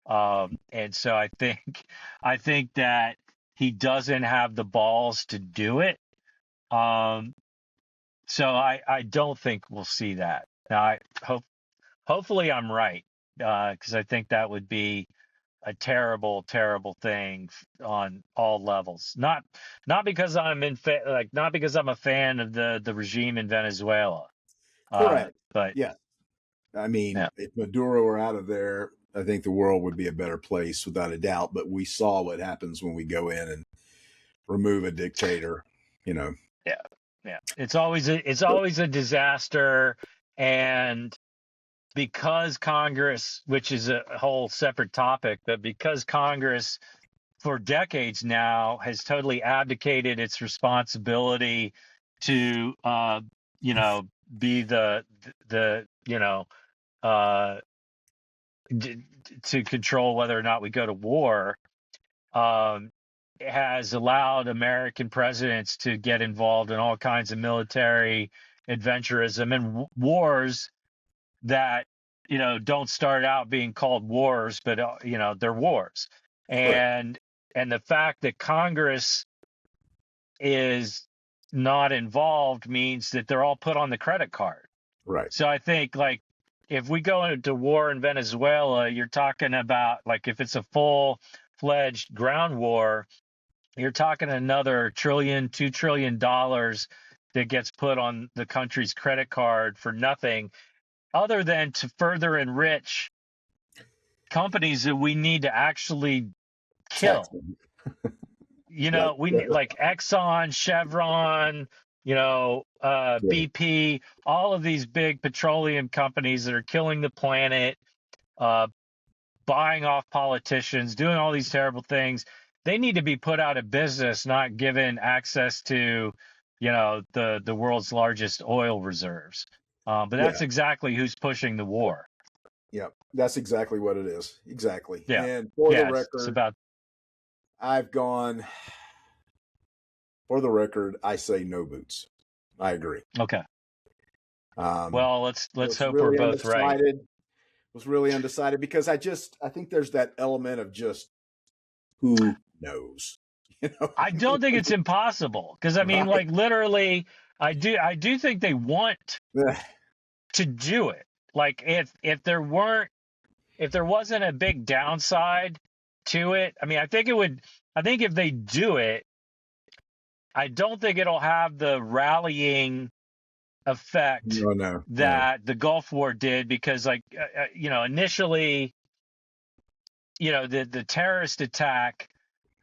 And so I think that he doesn't have the balls to do it. Um, so I don't think we'll see that. Now hopefully I'm right, because I think that would be a terrible, terrible thing on all levels. Not because not because I'm a fan of the regime in Venezuela, Correct. but Yeah. I mean, yeah, if Maduro were out of there, I think the world would be a better place without a doubt. But we saw what happens when we go in and remove a dictator. You know. yeah, yeah. It's always a disaster, and because Congress, which is a whole separate topic, but because Congress for decades now has totally abdicated its responsibility to, be the uh, to control whether or not we go to war. Um, it has allowed American presidents to get involved in all kinds of military adventurism and wars that, don't start out being called wars, but they're wars. Correct. And the fact that Congress is not involved means that they're all put on the credit card. Right. So I think, like, if we go into war in Venezuela, you're talking about, like, if it's a full-fledged ground war, you're talking another trillion, $2 trillion that gets put on the country's credit card for nothing other than to further enrich companies that we need to actually Tax kill. them. Like, we need like Exxon, Chevron, yeah, BP, all of these big petroleum companies that are killing the planet, uh, buying off politicians, doing all these terrible things. They need to be put out of business, not given access to, the world's largest oil reserves. But yeah, that's exactly who's pushing the war. yeah. That's exactly what it is. Exactly. Yeah, And for the yeah, it's record, about I've gone. For the record, I say no boots. I agree. okay. Um, Well, let's was hope we're really both right. undecided. Was really undecided because I think there's that element of just who knows, you know. I don't think it's impossible because I mean, Right. like literally, I do think they want to do it. Like if there wasn't a big downside to it, I mean, I think if they do it, I don't think it'll have the rallying effect No, no, no. that the Gulf War did because initially, the terrorist attack Correct.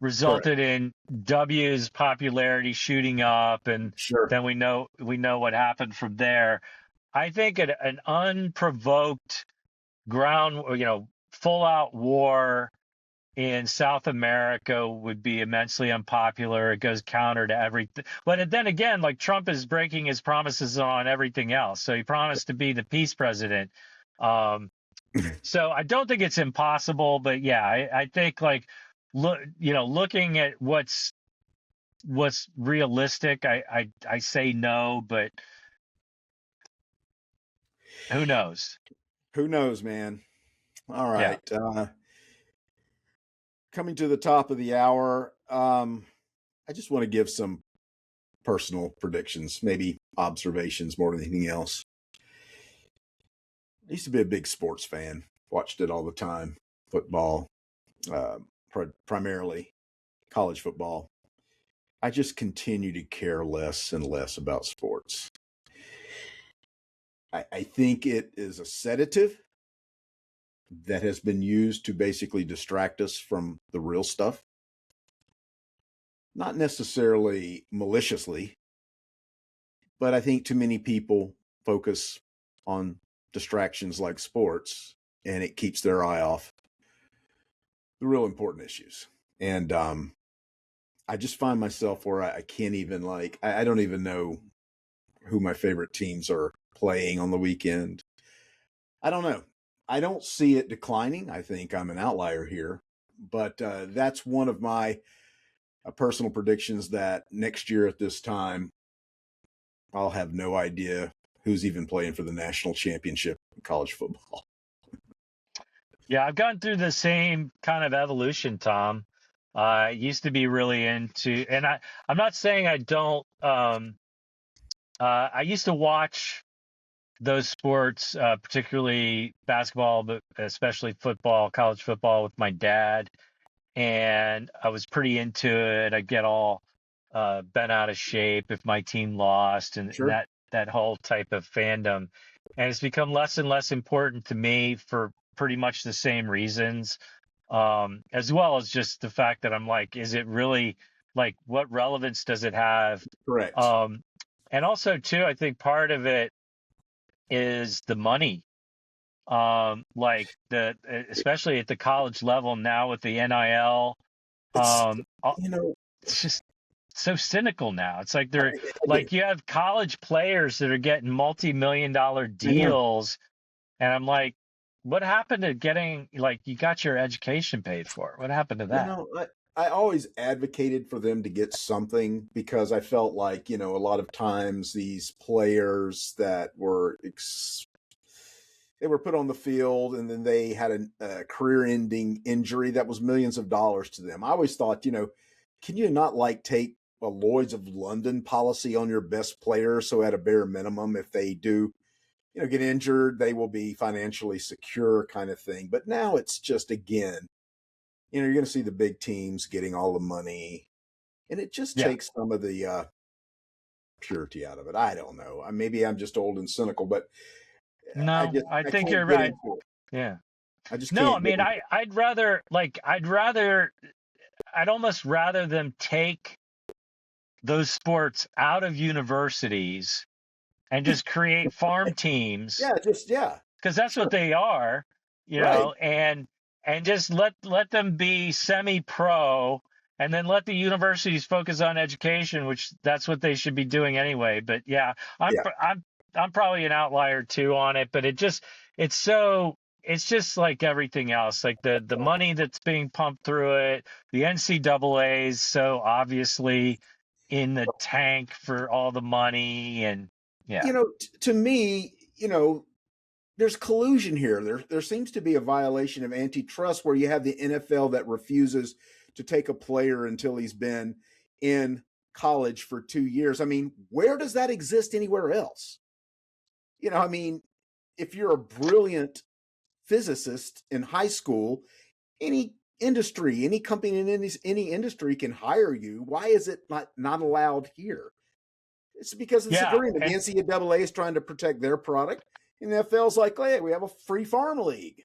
resulted in W's popularity shooting up, and Sure. then we know what happened from there. I think an unprovoked ground, full out war in South America would be immensely unpopular. It goes counter to everything. But then again, like Trump is breaking his promises on everything else. So he promised to be the peace president. Um, so I don't think it's impossible, but yeah, I think like looking at what's realistic, I say no, but who knows? Who knows, man? All Yeah. right. Coming to the top of the hour, I just want to give some personal predictions, maybe observations more than anything else. I used to be a big sports fan, watched it all the time, football, uh, primarily college football. I just continue to care less and less about sports. I think it is a sedative that has been used to basically distract us from the real stuff. Not necessarily maliciously, but I think too many people focus on distractions like sports and it keeps their eye off the real important issues. And I just find myself where I can't even I don't even know who my favorite teams are playing on the weekend. I don't know. I don't see it declining. I think I'm an outlier here, but that's one of my personal predictions that next year at this time, I'll have no idea who's even playing for the national championship in college football. Yeah, I've gone through the same kind of evolution, Tom. I used to be really into, and I'm not saying I don't. I used to watch those sports, particularly basketball, but especially football, college football, with my dad, and I was pretty into it. I'd get all bent out of shape if my team lost, and Sure. that whole type of fandom. And it's become less and less important to me for pretty much the same reasons, as well as just the fact that I'm like, is it really like what relevance does it have? Correct. Um, and also too, I think part of it is the money. Like especially at the college level now with the NIL, It's, um, you know, it's just so cynical now. It's like they're I like get, you have college players that are getting multi-million-dollar I know. deals, and I'm like, what happened to getting like you got your education paid for? What happened to You that? know, I always advocated for them to get something because I felt like, a lot of times these players that were they were put on the field and then they had a career-ending injury that was millions of dollars to them. I always thought, can you not take a Lloyd's of London policy on your best players so at a bare minimum, if they do, get injured, they will be financially secure kind of thing. But now it's just, again, you're going to see the big teams getting all the money, and it just Yeah. takes some of the purity out of it. I don't know. Maybe I'm just old and cynical, but No, I I think can't you're get right. into it. Yeah. I just No, I can't get mean, into it. I'd rather I'd almost rather them take those sports out of universities and just create farm teams, Yeah, just yeah, because that's what sure, they are, right, and just let them be semi-pro, and then let the universities focus on education, which that's what they should be doing anyway. But yeah, I'm yeah, I'm I'm probably an outlier too on it, but it's so it's just like everything else, like the money that's being pumped through it, the NCAA's so obviously in the tank for all the money, and yeah. To me, there's collusion here. There seems to be a violation of antitrust where you have the NFL that refuses to take a player until he's been in college for 2 years. I mean, where does that exist anywhere else? I mean, if you're a brilliant physicist in high school, any industry, any company in any industry can hire you. Why is it not allowed here? It's because of this Yeah, agreement. The NCAA is trying to protect their product, and the NFL's like, hey, we have a free farm league.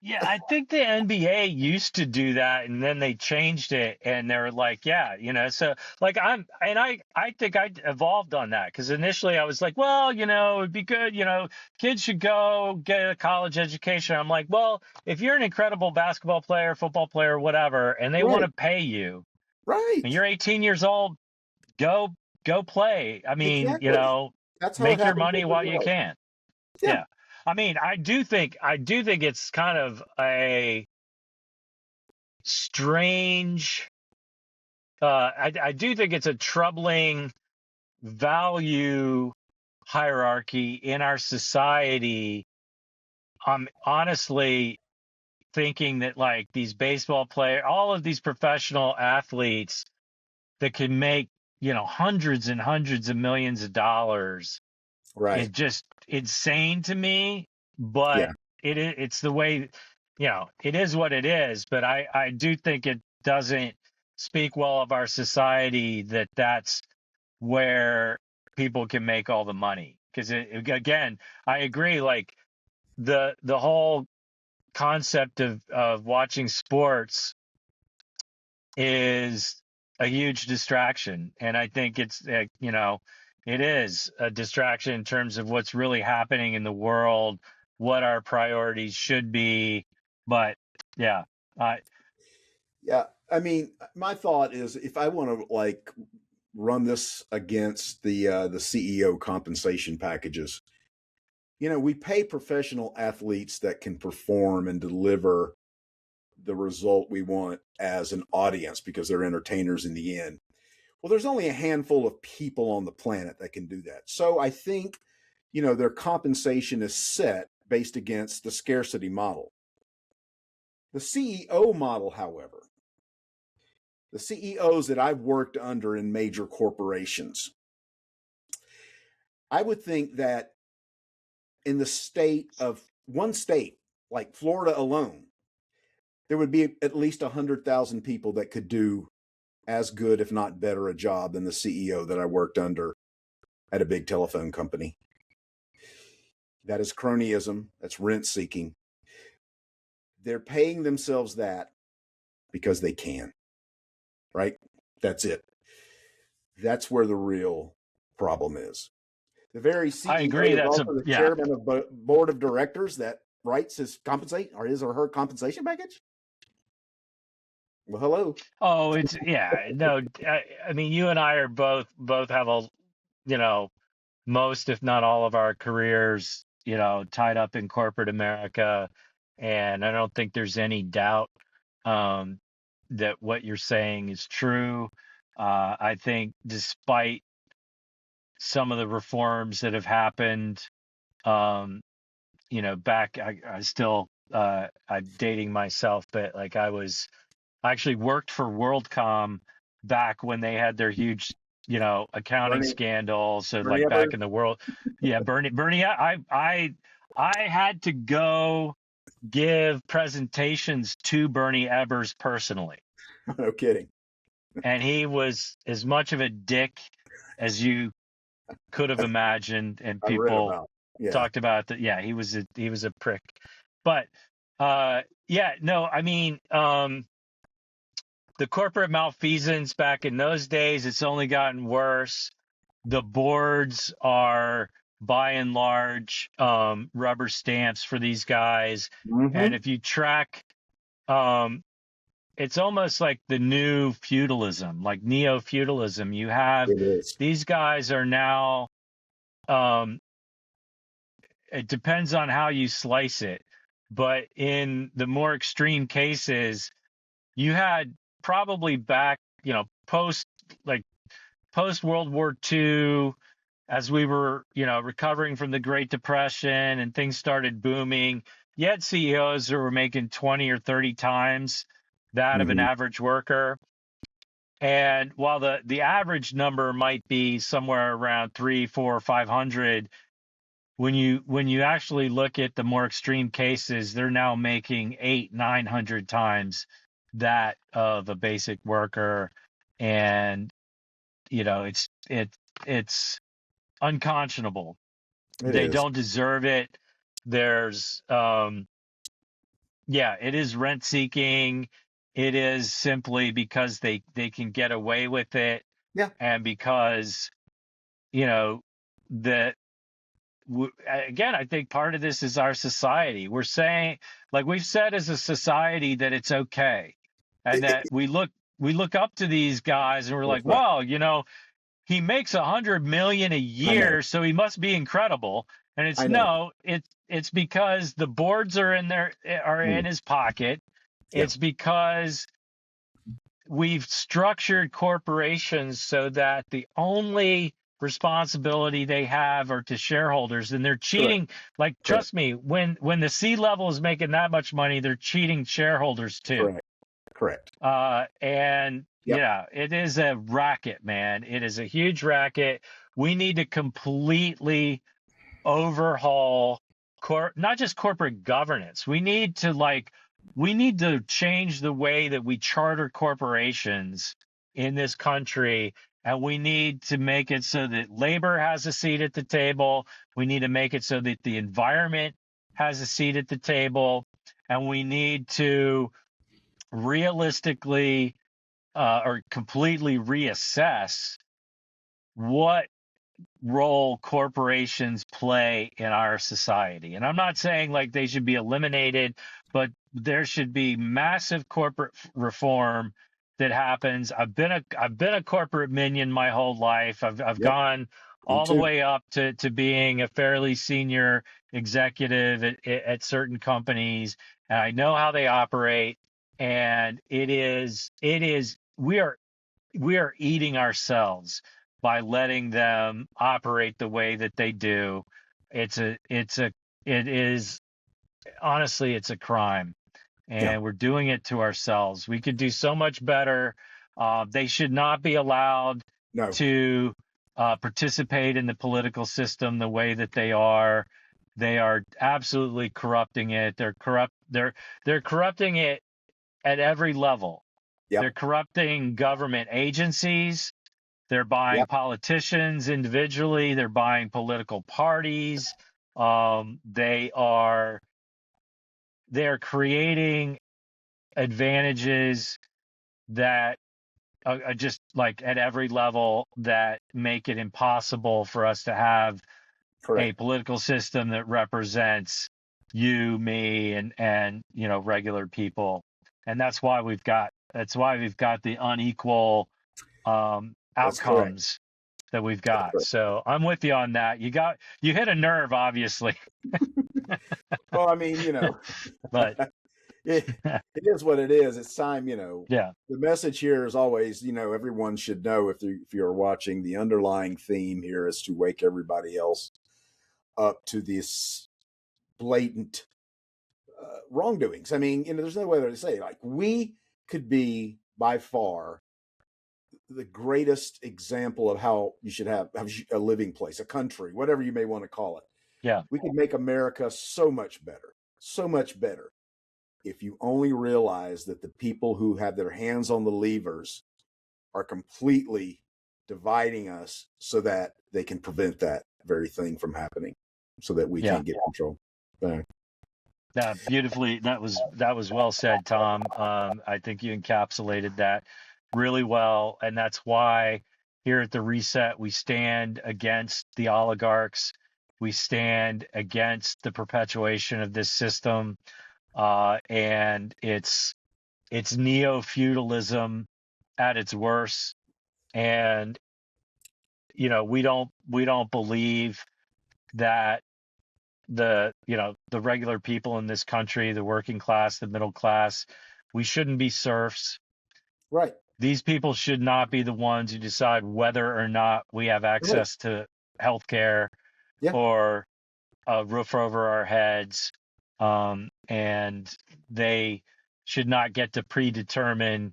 yeah, I think the NBA used to do that, and then they changed it, and they were like, yeah, so like I think I evolved on that, because initially I was like, well, it'd be good, kids should go get a college education. I'm like, well, if you're an incredible basketball player, football player, whatever, and they want Right, to pay you, and right, you're 18 years old, go go play. I mean, exactly. That's how it make your happens money while you everywhere else. can. Yeah, Yeah. I mean, I do think it's kind of a strange, I do think it's a troubling value hierarchy in our society. I'm honestly thinking that, like, these baseball players, all of these professional athletes that can make, hundreds and hundreds of millions of dollars, is right. just insane to me. But Yeah, it's the way, it is what it is. But I do think it doesn't speak well of our society that that's where people can make all the money. Because again, I agree. Like, the whole concept of watching sports is a huge distraction. And I think it is a distraction in terms of what's really happening in the world, what our priorities should be. But yeah, I yeah. I mean, my thought is if I want to like run this against the CEO compensation packages, we pay professional athletes that can perform and deliver the result we want as an audience because they're entertainers in the end. Well, there's only a handful of people on the planet that can do that. So I think, their compensation is set based against the scarcity model. The CEO model, however, the CEOs that I've worked under in major corporations, I would think that in the state of one state, like Florida alone, there would be at least 100,000 people that could do as good, if not better, a job than the CEO that I worked under at a big telephone company. That is cronyism. That's rent seeking. They're paying themselves that because they can, right? That's it. That's where the real problem is. The very I CEO agree. is That's a also the yeah. chairman of board of directors that writes his or her compensation package. Well, hello. Oh, it's yeah. No, I mean, you and I are both have you know most, if not all, of our careers, tied up in corporate America. And I don't think there's any doubt um, that what you're saying is true. I think despite some of the reforms that have happened, um, back, I still, I'm dating myself, but like I actually worked for WorldCom back when they had their huge, accounting Bernie, scandal. So Bernie like back Ebbers. in the world, yeah, Bernie, I had to go give presentations to Bernie Ebbers personally, No kidding. and he was as much of a dick as you could have imagined. And I've read people about. Yeah. talked about that. Yeah, he was a prick, but yeah, no, I mean, the corporate malfeasance back in those days, it's only gotten worse. The boards are by and large rubber stamps for these guys. And Mm-hmm. if you track, it's almost like the new feudalism, like neo-feudalism. You have It is. these guys are now, um, it depends on how you slice it. But in the more extreme cases, you had probably back, post like post World War II, as we were, recovering from the Great Depression and things started booming, you had CEOs who were making 20 or 30 times that of an Mm-hmm. average worker. And while the average number might be somewhere around 3, 4, 500, when you actually look at the more extreme cases, they're now making 8, 900 times that of a basic worker. And it's unconscionable. It They is. don't deserve it. There's it is rent seeking. It is simply because they can get away with it, Yeah. and because you know that again, I think part of this is our society. We're saying, like we've said as a society, that it's okay, and that we look up to these guys and we're That's like, right. well, he makes 100 million a I know. year, so he must be incredible. And it's I know. no, it's because the boards are in Mm. his pocket. Yeah. It's because we've structured corporations so that the only responsibility they have are to shareholders, and they're Correct. cheating. Like, Correct. trust me, when the C level is making that much money, they're cheating shareholders too. Correct. Correct. And Yep. yeah, it is a racket, man. It is a huge racket. We need to completely overhaul not just corporate governance. We need to change the way that we charter corporations in this country, and we need to make it so that labor has a seat at the table. We need to make it so that the environment has a seat at the table, and we need to realistically or completely reassess what role corporations play in our society. And I'm not saying like they should be eliminated, but there should be massive corporate reform that happens. I've been a corporate minion my whole life. I've Yep. gone Me all the too. way up to being a fairly senior executive at certain companies, and I know how they operate. And we are eating ourselves by letting them operate the way that they do. It is honestly, it's a crime, Yeah. and we're doing it to ourselves. We could do so much better. They should not be allowed No. to participate in the political system the way that they are. They are absolutely corrupting it. They're corrupting it at every level. They're Yep. corrupting government agencies. They're buying Yep. politicians individually. They're buying political parties. They're creating advantages that are just like at every level that make it impossible for us to have a Correct. political system that represents you, me, and regular people. And that's why we've got the unequal That's correct. outcomes that we've That's got. correct. So I'm with you on that. You hit a nerve, obviously, Well, I mean, but it, it is what it is. It's time, yeah, the message here is always, everyone should know if you're watching, the underlying theme here is to wake everybody else up to this blatant wrongdoings. I mean, there's no way to say it. Like, we could be by far the greatest example of how you should have a living place, a country, whatever you may want to call it. yeah, We could make America so much better if you only realize that the people who have their hands on the levers are completely dividing us so that they can prevent that very thing from happening, so that we yeah. can't get control. Beautifully. That was well said, Tom. I think you encapsulated that really well, and that's why here at the Reset we stand against the oligarchs. We stand against the perpetuation of this system, and it's neo-feudalism at its worst. And we don't believe that the regular people in this country, the working class, the middle class, we shouldn't be serfs. Right. These people should not be the ones who decide whether or not we have Right. access to health care Yeah. or a roof over our heads. And they should not get to predetermine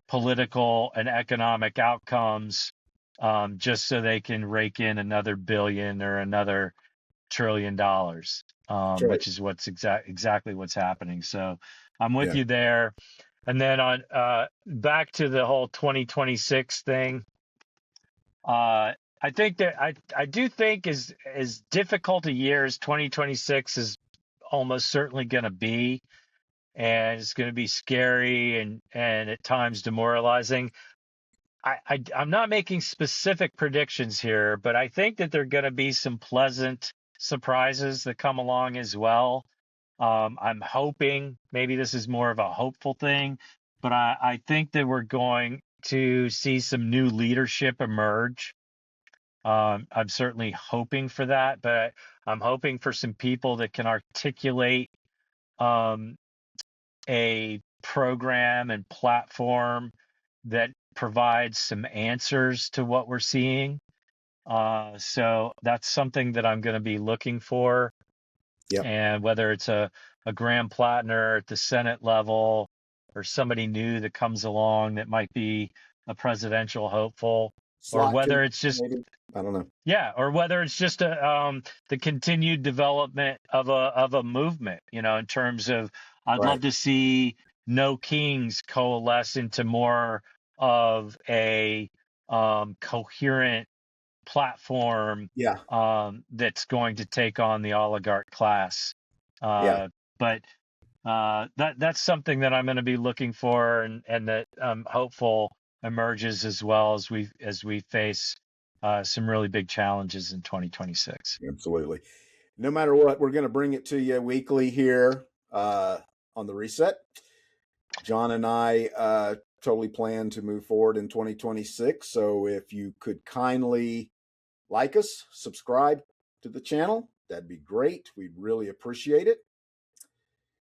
political and economic outcomes, just so they can rake in another billion or another $1 trillion, That's right. which is exactly what's happening. So I'm with Yeah. you there. And then on back to the whole 2026 thing. I think that I do think as difficult a year as 2026 is almost certainly going to be, and it's going to be scary and at times demoralizing. I'm not making specific predictions here, but I think that there are going to be some pleasant surprises that come along as well. I'm hoping maybe this is more of a hopeful thing, but I think that we're going to see some new leadership emerge. I'm certainly hoping for that, but I'm hoping for some people that can articulate um, a program and platform that provides some answers to what we're seeing. So that's something that I'm going to be looking for. Yep. And whether it's a Graham Plattner at the Senate level or somebody new that comes along that might be a presidential hopeful, or Slot whether too, it's just maybe. I don't know. yeah, or whether it's just the continued development of a movement, in terms of I'd Right. love to see No Kings coalesce into more of a coherent platform Yeah. that's going to take on the oligarch class. Yeah. But that's something that I'm going to be looking for, and that I'm hopeful emerges as well as we face some really big challenges in 2026. Absolutely. No matter what, we're going to bring it to you weekly here on the Reset. John and I totally plan to move forward in 2026. So if you could kindly like us, subscribe to the channel, that'd be great. We'd really appreciate it.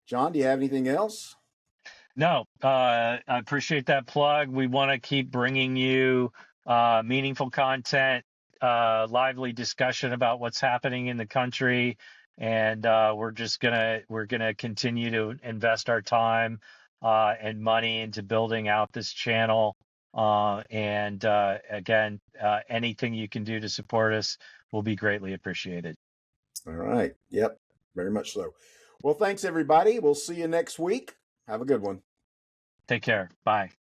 John, do you have anything else? No, I appreciate that plug. We want to keep bringing you meaningful content, lively discussion about what's happening in the country, and we're gonna continue to invest our time and money into building out this channel. And again, anything you can do to support us will be greatly appreciated. All right. Yep. Very much so. Well, thanks, everybody. We'll see you next week. Have a good one. Take care. Bye.